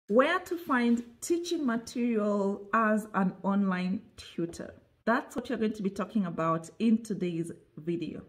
Where to find teaching material as an online tutor. That's what you're going to be talking about in today's video.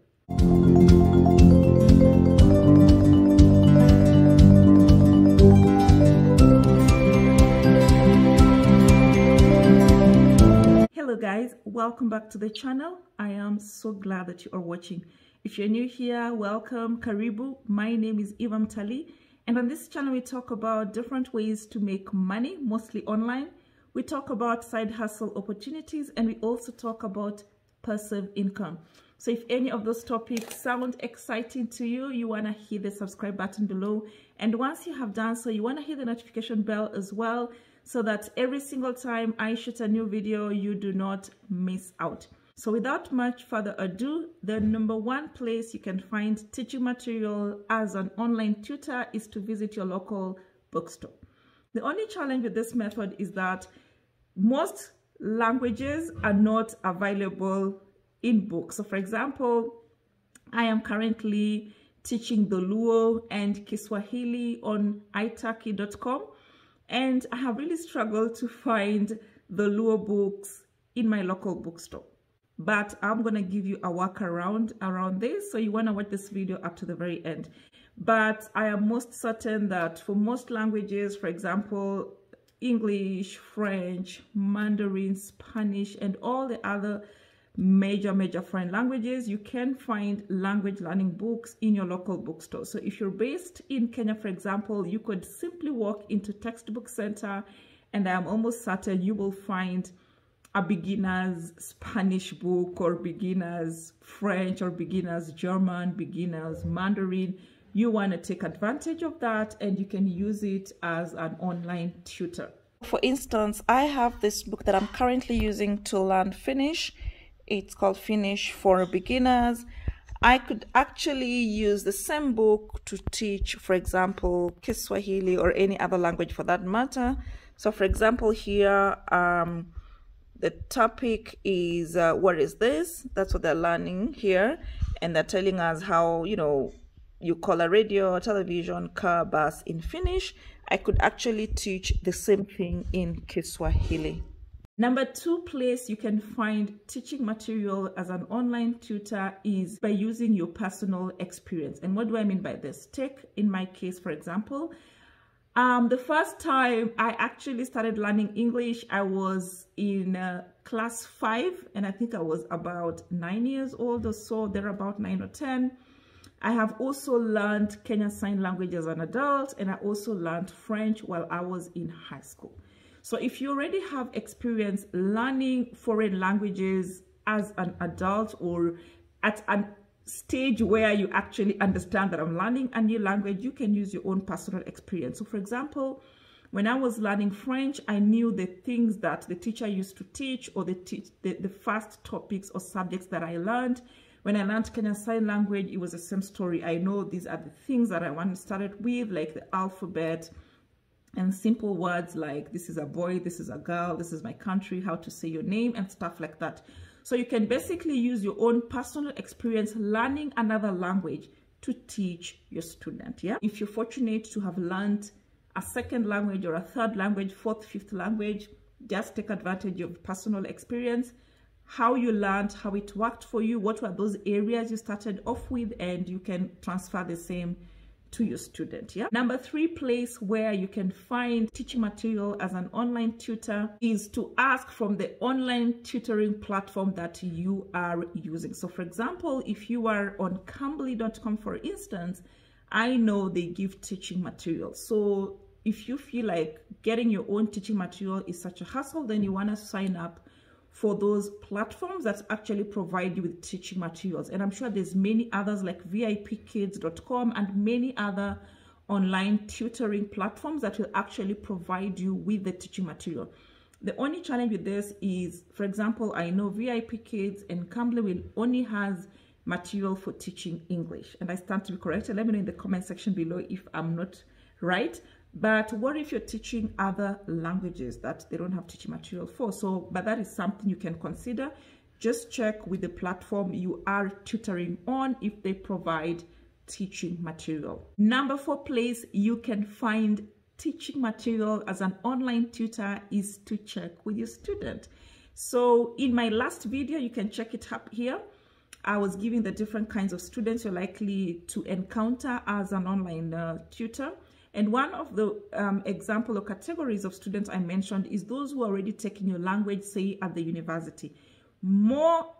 Hello guys, welcome back to the channel. I am so glad that you are watching. If you're new here, welcome, karibu. My name is Mpesa. And on this channel, we talk about different ways to make money, mostly online. We talk about side hustle opportunities, and we also talk about passive income. So if any of those topics sound exciting to you, you want to hit the subscribe button below. And once you have done so, you want to hit the notification bell as well, so that every single time I shoot a new video, you do not miss out. So without much further ado, the number one place you can find teaching material as an online tutor is to visit your local bookstore. The only challenge with this method is that most languages are not available in books. So for example, I am currently teaching the Luo and Kiswahili on iTalki.com, and I have really struggled to find the Luo books in my local bookstore. But I'm going to give you a workaround around this, so you want to watch this video up to the very end. But I am most certain that for most languages, for example, English, French, Mandarin, Spanish, and all the other major foreign languages, you can find language learning books in your local bookstore. So if you're based in Kenya, for example, you could simply walk into Textbook Center, and I am almost certain you will find a beginner's Spanish book, or beginner's French, or beginner's German, beginner's Mandarin. You want to take advantage of that, and you can use it as an online tutor. For instance, I have this book that I'm currently using to learn Finnish. It's called Finnish for Beginners. I could actually use the same book to teach, for example, Kiswahili or any other language for that matter. So for example, here, the topic is, what is this? That's what they're learning here. And they're telling us how, you call a radio, television, car, bus in Finnish. I could actually teach the same thing in Kiswahili. Number two place you can find teaching material as an online tutor is by using your personal experience. And what do I mean by this? Take, in my case, for example, the first time I actually started learning English, I was in class 5, and I think I was about 9 years old or so. They're about 9 or 10. I have also learned Kenyan Sign Language as an adult, and I also learned French while I was in high school. So if you already have experience learning foreign languages as an adult, or at a stage where you actually understand that I'm learning a new language, you can use your own personal experience. So for example, when I was learning French, I knew the things that the teacher used to teach, or the first topics or subjects that I learned. When I learned Kenyan Sign Language, it was the same story. I know these are the things that I want to start with, like the alphabet and simple words like this is a boy, this is a girl, this is my country, how to say your name and stuff like that. So you can basically use your own personal experience learning another language to teach your student. Yeah. If you're fortunate to have learned a second language or a third language, fourth, fifth language, just take advantage of personal experience, how you learned, how it worked for you, what were those areas you started off with, and you can transfer the same to your student. Yeah. Number three place where you can find teaching material as an online tutor is to ask from the online tutoring platform that you are using. So for example, if you are on Cambly.com, for instance, I know they give teaching material. So if you feel like getting your own teaching material is such a hassle, then you want to sign up for those platforms that actually provide you with teaching materials. And I'm sure there's many others like VIPkids.com and many other online tutoring platforms that will actually provide you with the teaching material. The only challenge with this is, for example, I know VIP Kids and Cambly will only has material for teaching English. And I stand to be corrected. Let me know in the comment section below if I'm not right. But what if you're teaching other languages that they don't have teaching material for? So, but that is something you can consider. Just check with the platform you are tutoring on if they provide teaching material. Number 4 place you can find teaching material as an online tutor is to check with your student. So in my last video, you can check it up here. I was giving the different kinds of students you're likely to encounter as an online tutor. And one of the example or categories of students I mentioned is those who are already taking your language, say at the university. More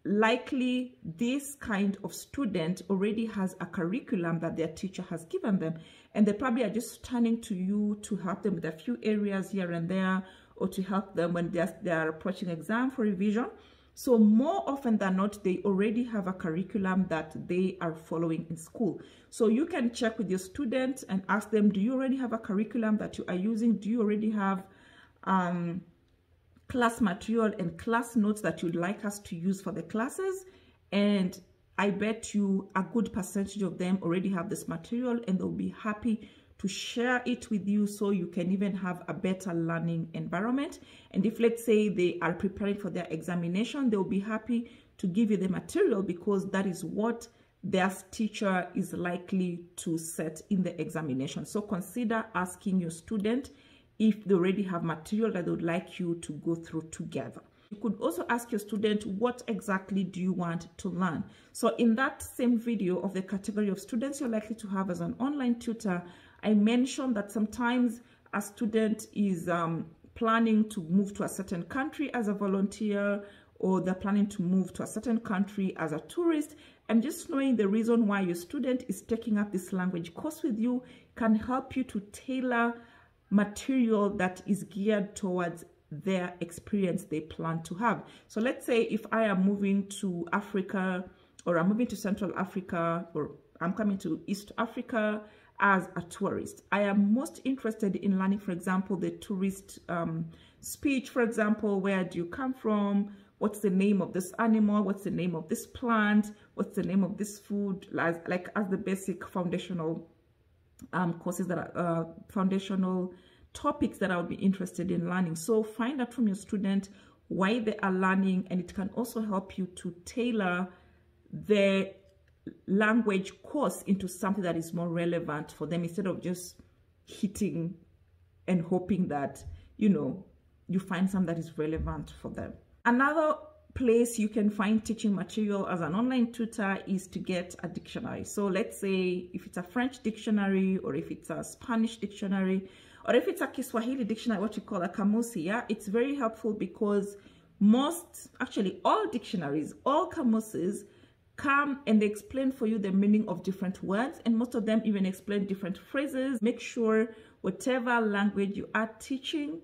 likely, this kind of student already has a curriculum that their teacher has given them, and they probably are just turning to you to help them with a few areas here and there, or to help them when they are approaching exam for revision. So more often than not, they already have a curriculum that they are following in school. So you can check with your student and ask them, do you already have a curriculum that you are using? Do you already have class material and class notes that you'd like us to use for the classes? And I bet you a good percentage of them already have this material, and they'll be happy to share it with you so you can even have a better learning environment. And if, let's say, they are preparing for their examination, they'll be happy to give you the material because that is what their teacher is likely to set in the examination. So consider asking your student if they already have material that they would like you to go through together. You could also ask your student, what exactly do you want to learn? So in that same video of the category of students you're likely to have as an online tutor, I mentioned that sometimes a student is planning to move to a certain country as a volunteer, or they're planning to move to a certain country as a tourist. And just knowing the reason why your student is taking up this language course with you can help you to tailor material that is geared towards their experience they plan to have. So let's say if I am moving to Africa, or I'm moving to Central Africa, or I'm coming to East Africa as a tourist, I am most interested in learning, for example, the tourist speech. For example, where do you come from? What's the name of this animal? What's the name of this plant? What's the name of this food? As the basic foundational courses that are foundational topics that I would be interested in learning. So find out from your student why they are learning, and it can also help you to tailor the language course into something that is more relevant for them, instead of just hitting and hoping that, you know, you find something that is relevant for them. Another place you can find teaching material as an online tutor is to get a dictionary. So let's say if it's a French dictionary, or if it's a Spanish dictionary, or if it's a Kiswahili dictionary, what you call a kamusi, yeah, it's very helpful because all dictionaries, all kamuses come and they explain for you the meaning of different words, and most of them even explain different phrases. Make sure whatever language you are teaching,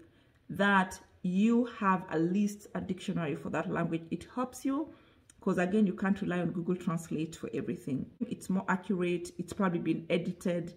that you have at least a dictionary for that language. It helps you because, again, you can't rely on Google Translate for everything. It's more accurate, it's probably been edited,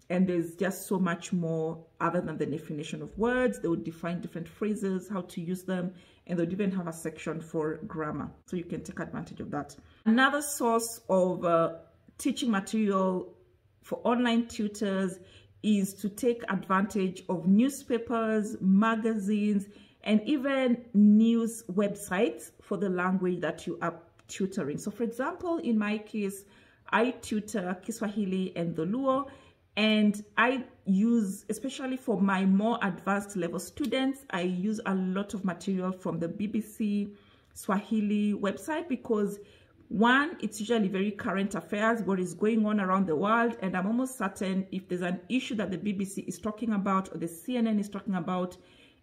and there's just so much more other than the definition of words. They would define different phrases, how to use them, and they would even have a section for grammar. So you can take advantage of that. Another source of teaching material for online tutors is to take advantage of newspapers, magazines, and even news websites for the language that you are tutoring. So for example, in my case, I tutor Kiswahili and the Luo, and I use, especially for my more advanced level students, I use a lot of material from the BBC Swahili website because, one, it's usually very current affairs, what is going on around the world, and I'm almost certain if there's an issue that the BBC is talking about or the CNN is talking about,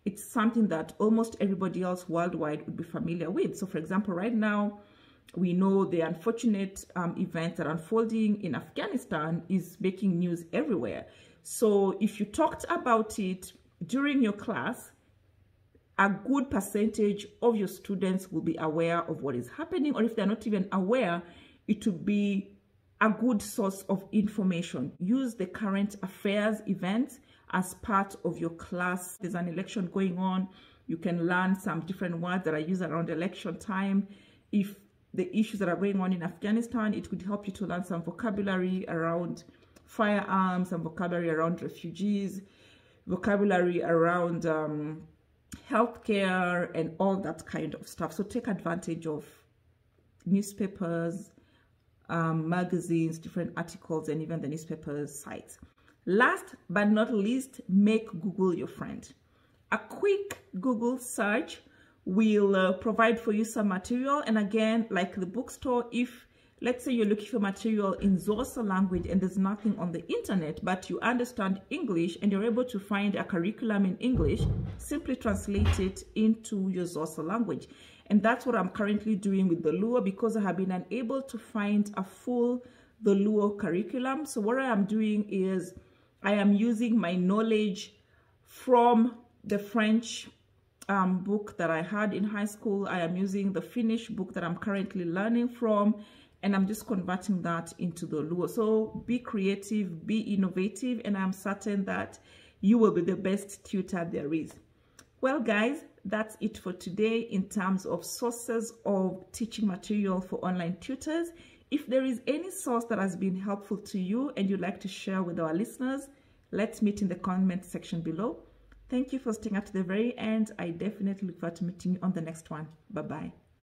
it's something that almost everybody else worldwide would be familiar with. So for example, right now, we know the unfortunate events that are unfolding in Afghanistan is making news everywhere. So if you talked about it during your class, a good percentage of your students will be aware of what is happening, or if they're not even aware, it will be a good source of information. Use the current affairs events as part of your class. There's an election going on, you can learn some different words that are used around election time. If the issues that are going on in Afghanistan, it could help you to learn some vocabulary around firearms, some vocabulary around refugees, vocabulary around healthcare, and all that kind of stuff. So take advantage of newspapers, magazines, different articles, and even the newspaper sites. Last but not least, make Google your friend. A quick Google search will provide for you some material. And again, like the bookstore, if let's say you're looking for material in Xhosa language and there's nothing on the internet, but you understand English and you're able to find a curriculum in English, simply translate it into your Xhosa language. And that's what I'm currently doing with the Luo, because I have been unable to find a full the Luo curriculum. So what I am doing is I am using my knowledge from the French book that I had in high school. I am using the Finnish book that I'm currently learning from, and I'm just converting that into the Luo. So be creative, be innovative, and I'm certain that you will be the best tutor there is. Well, guys, that's it for today in terms of sources of teaching material for online tutors. If there is any source that has been helpful to you and you'd like to share with our listeners, let's meet in the comment section below. Thank you for staying up to the very end. I definitely look forward to meeting you on the next one. Bye-bye.